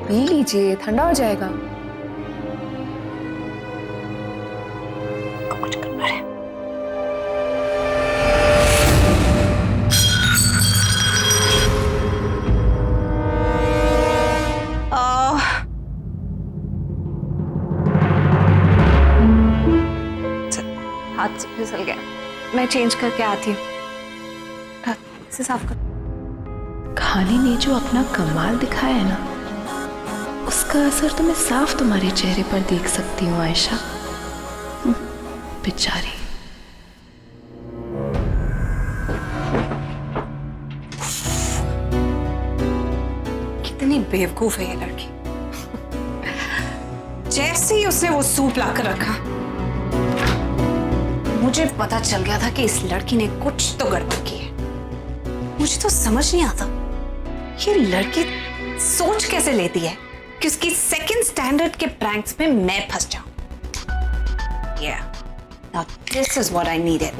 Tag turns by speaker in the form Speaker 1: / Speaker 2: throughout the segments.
Speaker 1: P लीजिए, ठंडा हो जाएगा।
Speaker 2: कुछ गड़बड़ है। हाथ से फिसल गया, मैं चेंज करके आती हूँ। इसे साफ कर।
Speaker 1: खाने ने जो अपना कमाल दिखाया है ना, उसका असर तो मैं साफ तुम्हारे चेहरे पर देख सकती हूँ आयशा। बेचारी।
Speaker 2: कितनी बेवकूफ है ये लड़की। जैसे ही उसने वो सूप लाकर रखा, मुझे पता चल गया था कि इस लड़की ने कुछ तो गड़बड़ की है। मुझे तो समझ नहीं आता ये लड़की सोच कैसे लेती है कि उसकी सेकंड स्टैंडर्ड के प्रैंक्स में मैं फंस जाऊं। Yeah, now this is what I needed.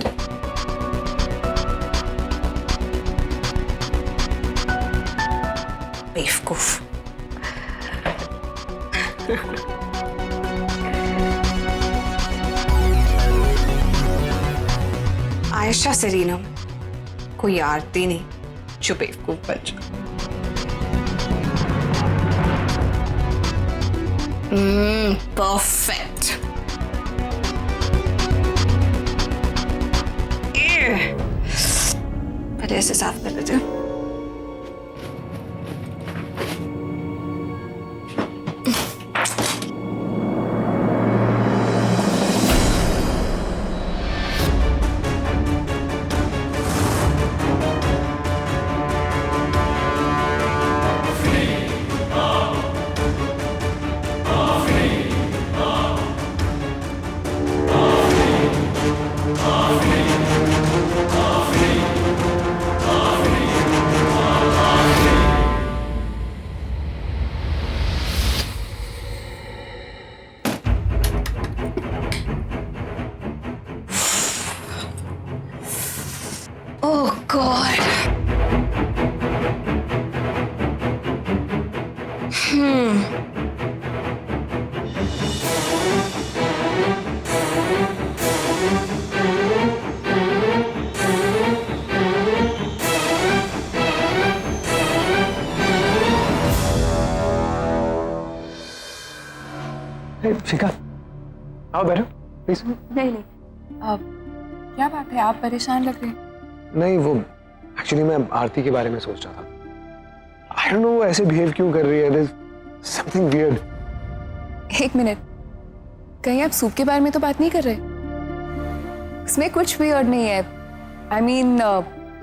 Speaker 2: बेवकूफ। आयशा सरीनम, कोई आरती नहीं जो बेवकूफ बन जाए। परफेक्ट। पहले ऐसे साफ कर लेते हैं। Oh God.
Speaker 3: शिखा, आओ बैठो प्लीज।
Speaker 1: नहीं अब क्या बात है, आप परेशान लग रहे हैं।
Speaker 3: नहीं, वो एक्चुअली मैं आरती के बारे में सोच रहा था। आई डोंट नो वो ऐसे बिहेव क्यों कर रही है। There is something weird.
Speaker 1: एक मिनट, कहीं आप सूप के बारे में तो बात नहीं कर रहे? इसमें कुछ वियर्ड नहीं है। आई मीन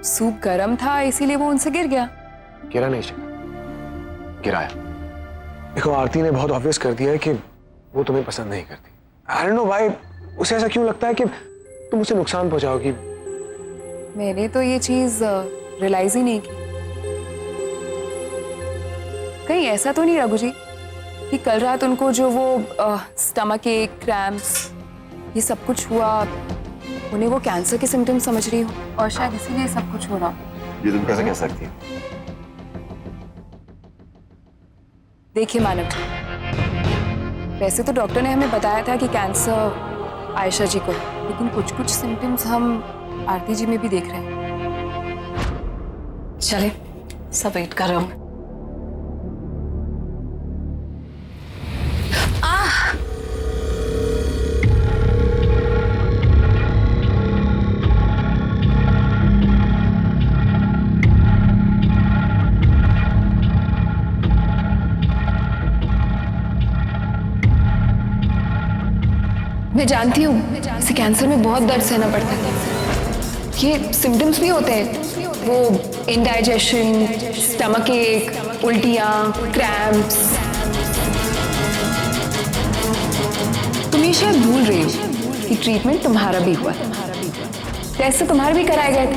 Speaker 1: सूप गर्म था इसीलिए वो उनसे गिर गया।
Speaker 3: गिरा नहीं शिखा, गिराया। देखो आरती ने बहुत ऑब्वियस कर दिया है कि वो तुम्हें पसंद नहीं करती। आई डोंट नो व्हाई उसे ऐसा क्यों लगता है कि तुम उसे नुकसान पहुंचाओगी।
Speaker 1: मैंने तो ये चीज रियलाइज ही नहीं की। कहीं ऐसा तो नहीं रघु जी कि कल रात उनको जो वो स्टमक एक क्रैम्प्स ये सब कुछ हुआ, उन्हें वो कैंसर के सिम्टम्स समझ रही हो और शायद इसीलिए सब कुछ हो रहा हो।
Speaker 4: ये तुम कैसे कह सकती है?
Speaker 1: देखिए मानव जी, वैसे तो डॉक्टर ने हमें बताया था कि कैंसर आयशा जी को, लेकिन कुछ कुछ सिम्टम्स हम आरती जी में भी देख रहे हैं।
Speaker 2: चले, सब वेट कर रहा हूं।
Speaker 1: मैं जानती हूँ इसे कैंसर में बहुत दर्द सहना पड़ता है। ये सिम्टम्स भी होते हैं, वो इंडाइजेशन, स्टमक एक, उल्टियाँ, क्रैम्प्स। तुम ये शायद भूल रही हो कि ट्रीटमेंट तुम्हारा भी हुआ था, टेस्ट तो तुम्हारे भी कराए गए थे।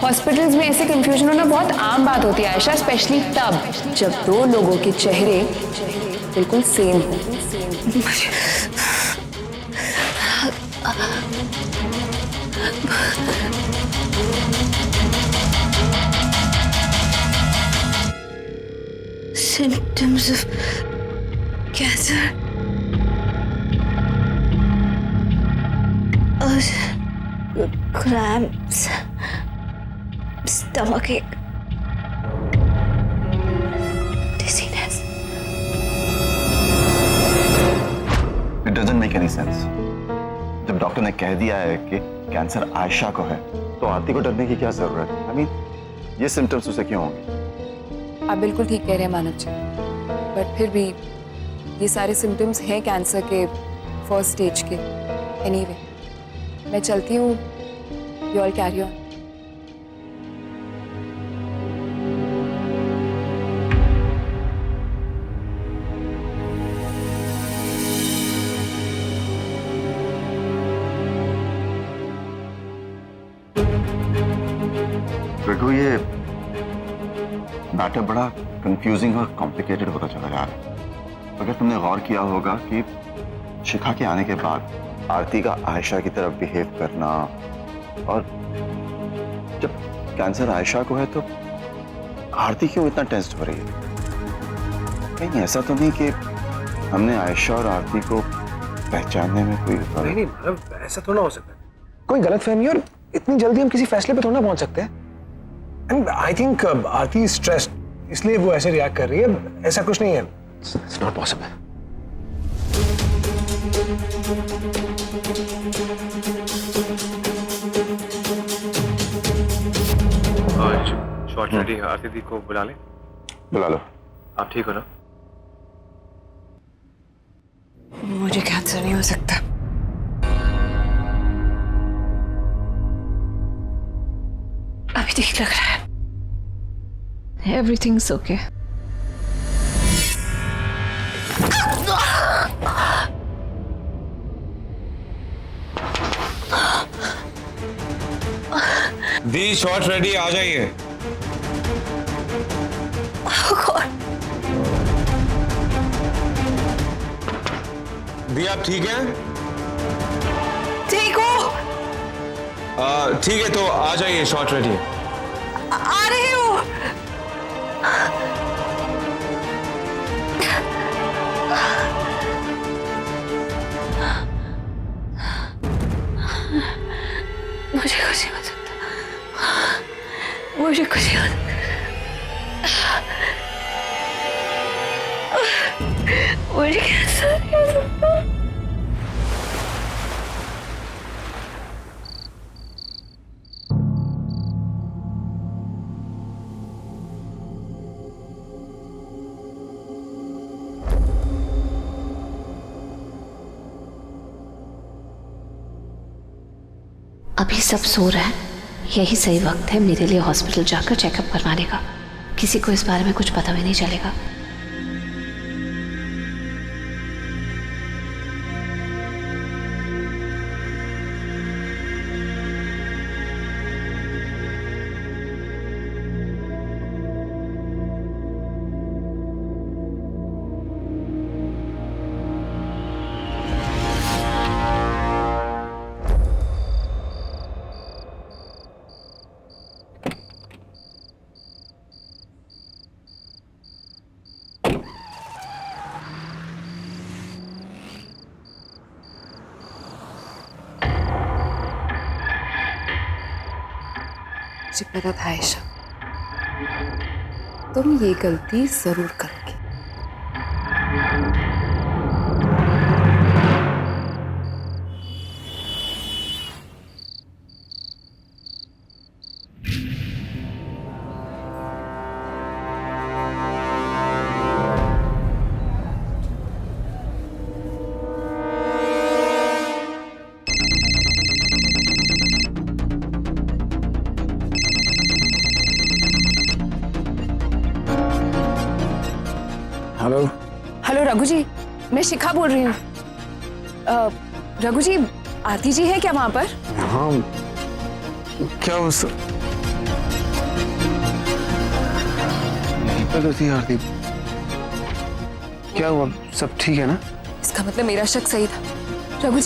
Speaker 1: हॉस्पिटल्स में ऐसे कंफ्यूजन होना बहुत आम बात होती है आयशा, स्पेशली तब जब दो लोगों के चेहरे बिल्कुल सेम हो।
Speaker 2: Symptoms of cancer, cramps, stomach ache, dizziness.
Speaker 4: It doesn't make any sense. जब डॉक्टर ने कह दिया है कि कैंसर आयशा को है, तो आरती को डरने की क्या जरूरत है? आई मीन, ये सिम्टम्स उसे क्यों होंगे?
Speaker 1: आप बिल्कुल ठीक कह रहे हैं मानव जी, बट फिर भी ये सारे सिम्टम्स हैं कैंसर के फर्स्ट स्टेज के। एनीवे, मैं चलती हूँ, you all carry on.
Speaker 4: Raghu, ये मैटर बड़ा कंफ्यूजिंग और कॉम्प्लिकेटेड होता चला जा रहा है। अगर तुमने गौर किया होगा कि शिखा के आने के बाद आरती का आयशा की तरफ बिहेव करना, और जब कैंसर आयशा को है तो आरती क्यों इतना टेंस्ड हो रही है? कहीं ऐसा तो नहीं कि हमने आयशा और आरती को पहचानने में कोई
Speaker 3: नहीं, मतलब ऐसा थोड़ा हो सकता है। कोई गलतफहमी, और इतनी जल्दी हम किसी फैसले पे थोड़ा पहुंच सकते हैं। And I think Aarti is stressed, इसलिए वो ऐसे रिएक्ट कर रही है। ऐसा कुछ नहीं है। It's not possible.
Speaker 5: Shot ready, Aarti दी को बुला लें।
Speaker 4: बुला लो।
Speaker 5: आप ठीक हो ना?
Speaker 2: मुझे कैंसर नहीं हो सकता। अभी ठीक लग रहा है। Everything's okay.
Speaker 5: दी, शॉर्ट रेडी, आ जाइए। दी, आप ठीक हैं?
Speaker 2: ठीक हो?
Speaker 5: ठीक है, तो आ जाइए, शॉर्ट रेडी।
Speaker 2: आ रही हूँ। मुझे कुछ नहीं हो सकता। मुझे कुछ नहीं हो सकता। मुझे कैंसर नहीं हो सकता।
Speaker 6: अभी सब सो रहे हैं, यही सही वक्त है मेरे लिए हॉस्पिटल जाकर चेकअप करवाने का। किसी को इस बारे में कुछ पता भी नहीं चलेगा।
Speaker 1: मुझे पता था आयशा, तुम ये गलती जरूर करोगी।
Speaker 3: हेलो।
Speaker 1: हेलो रघु जी, मैं शिखा बोल रही हूँ। रघु जी, आरती जी है क्या वहां पर?
Speaker 3: हाँ, क्या उस यहीं पर थी आरती? क्या हुआ, सब ठीक है ना?
Speaker 1: इसका मतलब मेरा शक सही था। रघु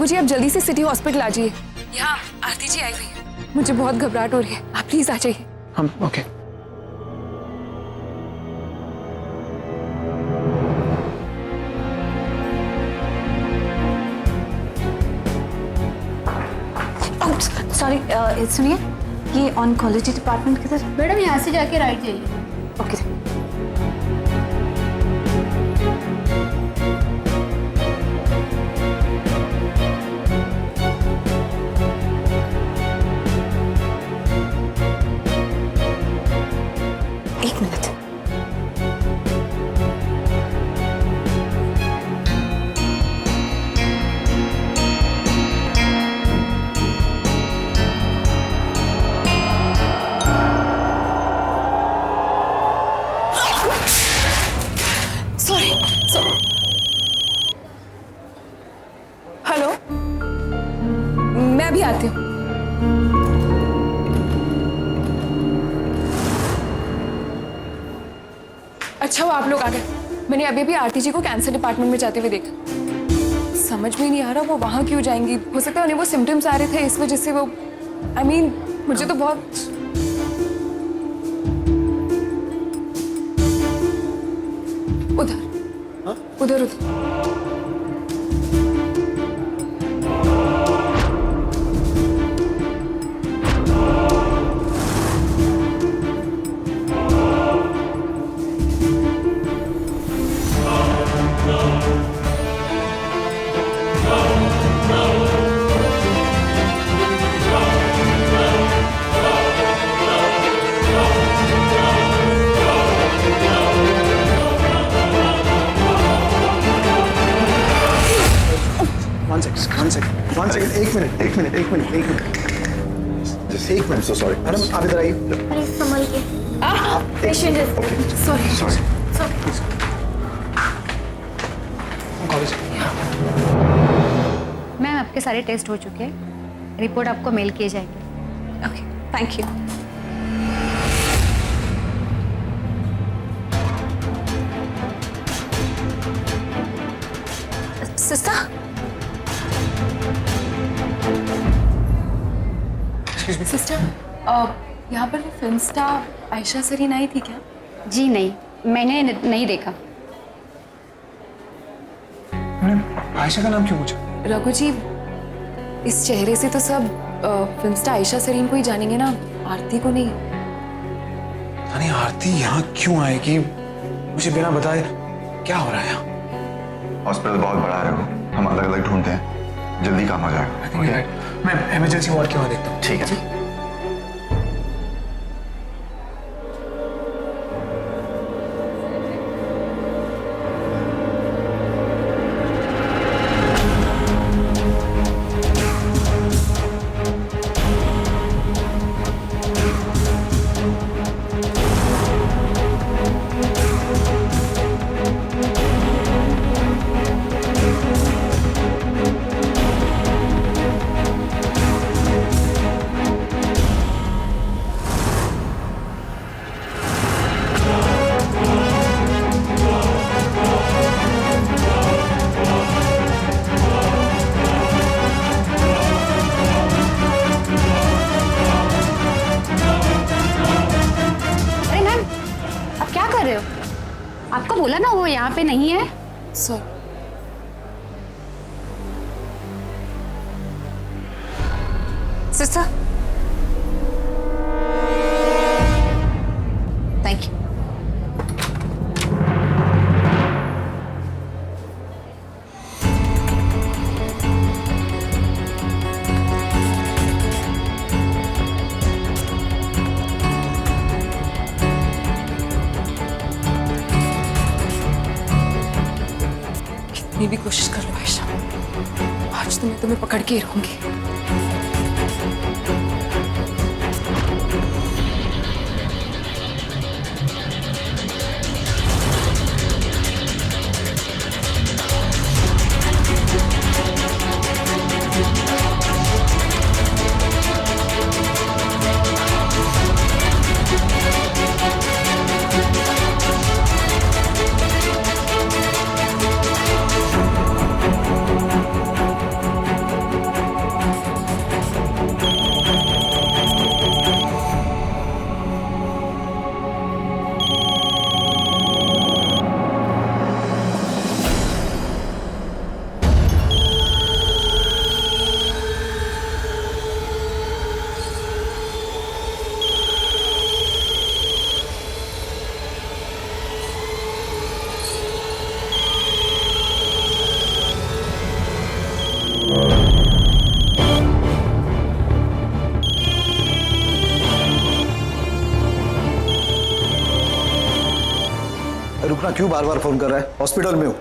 Speaker 1: जी आप जल्दी से सिटी हॉस्पिटल आ जाइए। यहाँ आरती जी आई हुई है। मुझे बहुत घबराहट हो रही है, आप प्लीज आ जाइए।
Speaker 3: हम ओके।
Speaker 2: सॉरी, सुनिए, ये ऑन्कोलॉजी डिपार्टमेंट किधर?
Speaker 7: मैडम यहाँ से जाके राइट जाइए।
Speaker 2: ओके। एक मिनट।
Speaker 1: हेलो, मैं अभी आती हूँ। अच्छा वो आप लोग आ गए। मैंने अभी भी आरती जी को कैंसर डिपार्टमेंट में जाते हुए देखा। समझ में नहीं आ रहा वो वहां क्यों जाएंगी। हो सकता है उन्हें वो सिम्टम्स आ रहे थे, इस वजह से वो मुझे तो बहुत उधर उधर।
Speaker 3: One second, एक मिनट।
Speaker 4: एक मिनट, so sorry.
Speaker 3: मैडम आप इधर आइए।
Speaker 7: अरे संभल के। पेशेंट है।
Speaker 3: Sorry.
Speaker 7: मैम आपके सारे टेस्ट हो चुके हैं, रिपोर्ट आपको मेल किए जाएंगे।
Speaker 2: Okay, thank you. Sister,
Speaker 1: sister, यहाँ पर वो फिल्म स्टार आयशा सरीन आई थी क्या?
Speaker 7: जी नहीं, मैंने नहीं देखा।
Speaker 3: मैडम आयशा का नाम क्यों पूछा?
Speaker 1: रघु जी, इस चेहरे से तो सब फिल्म स्टार आयशा सरीन को ही जानेंगे ना, आरती को नहीं।
Speaker 3: यानी आरती यहाँ क्यों आएगी मुझे बिना बताए? क्या हो रहा है यहाँ?
Speaker 4: हॉस्पिटल बहुत बड़ा है, हम अलग अलग ढूंढते हैं, जल्दी काम हो जाएगा।
Speaker 3: मैं इमरजेंसी वार्ड के वहाँ देखता हूँ।
Speaker 4: ठीक है।
Speaker 7: आपको बोला ना वो यहाँ पे नहीं है।
Speaker 1: Sir,
Speaker 2: sister, thank you.
Speaker 1: कितनी भी कोशिश कर लो आयशा, आज तो मैं तुम्हें पकड़ के ही रहूंगी।
Speaker 8: अपना क्यों बार बार फोन कर रहा है? हॉस्पिटल में हूँ।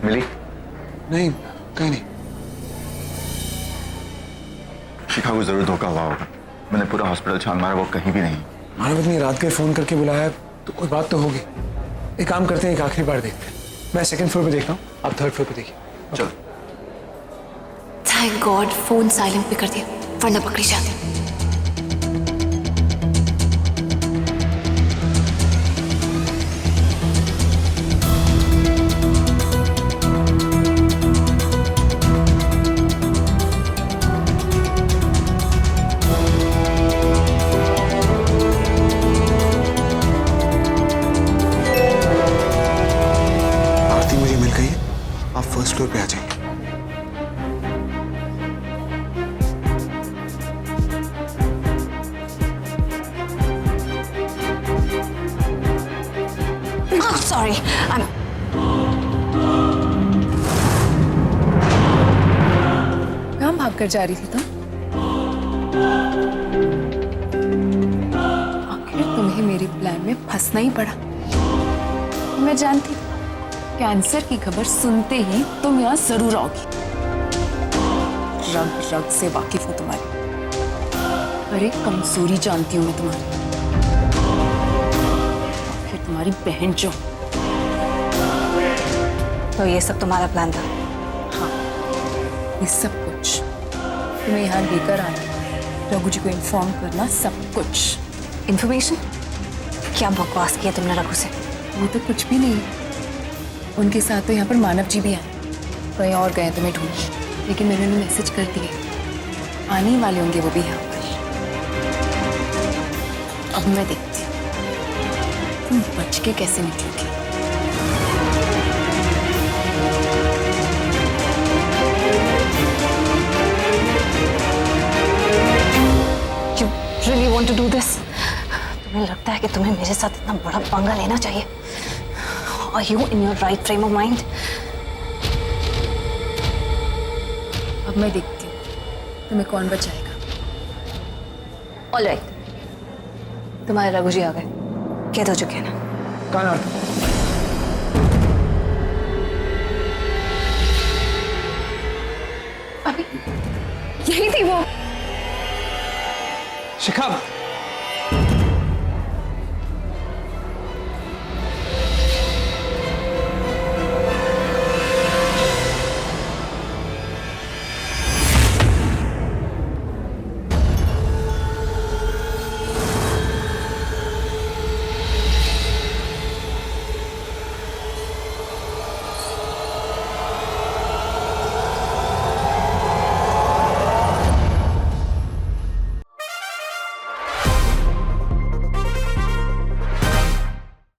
Speaker 4: मिली?
Speaker 3: नहीं, कहीं नहीं।
Speaker 4: शिखा को जरूर धोखा हुआ होगा। मैंने पूरा हॉस्पिटल छान मारा, वो कहीं भी नहीं।
Speaker 3: मानव इतनी रात के फोन करके बुलाया तो कोई बात तो होगी। एक काम करते हैं, एक आखिरी बार देखते हैं। मैं सेकंड फ्लोर पे देखता हूँ, आप थर्ड फ्लोर पे देखिए।
Speaker 4: चलो।
Speaker 6: थैंक गॉड फोन साइलेंट पे कर दिया, वरना पकड़ी जाती।
Speaker 3: आरती मुझे मिल गई है, आप फर्स्ट फ्लोर पे आ जाइए।
Speaker 2: Oh, sorry.
Speaker 1: कहाँ भाग कर जा रही थी तुम? आखिर तुम्हें मेरे प्लान में फंसना ही पड़ा। मैं जानती थी कैंसर की खबर सुनते ही तुम यहाँ जरूर आओगी। रग रग से वाकिफ हूँ तुम्हारी। अरे कमजोरी जानती हूँ मैं तुम्हारी। आखिर तुम्हारी बहन जो।
Speaker 2: तो ये सब तुम्हारा प्लान था?
Speaker 1: हाँ, ये सब कुछ तुम्हें यहाँ लेकर आना, रघु जी को इन्फॉर्म करना, सब कुछ।
Speaker 2: इन्फॉर्मेशन? क्या बकवास किया तुमने रघु से?
Speaker 1: वो तो कुछ भी नहीं। उनके साथ तो यहाँ पर मानव जी भी आए, कहीं और गए तुम्हें ढूंढ, लेकिन मैंने उन्हें मैसेज कर दिए, आने ही वाले होंगे वो भी यहाँ पर। अब मैं देखती हूँ तुम बच के कैसे निकलोगी।
Speaker 2: You really want to do this? तुम्हें लगता है कि तुम्हें मेरे साथ इतना बड़ा पंगा लेना चाहिए? Are you in your right frame of mind?
Speaker 1: अब मैं देखती हूँ तुम्हें कौन बचाएगा।
Speaker 2: All right. तुम्हारे रघु जी आ गए, कैद हो चुके हैं ना?
Speaker 3: कहाँ आरती?
Speaker 1: अभी यही थी वो।
Speaker 3: शिखा,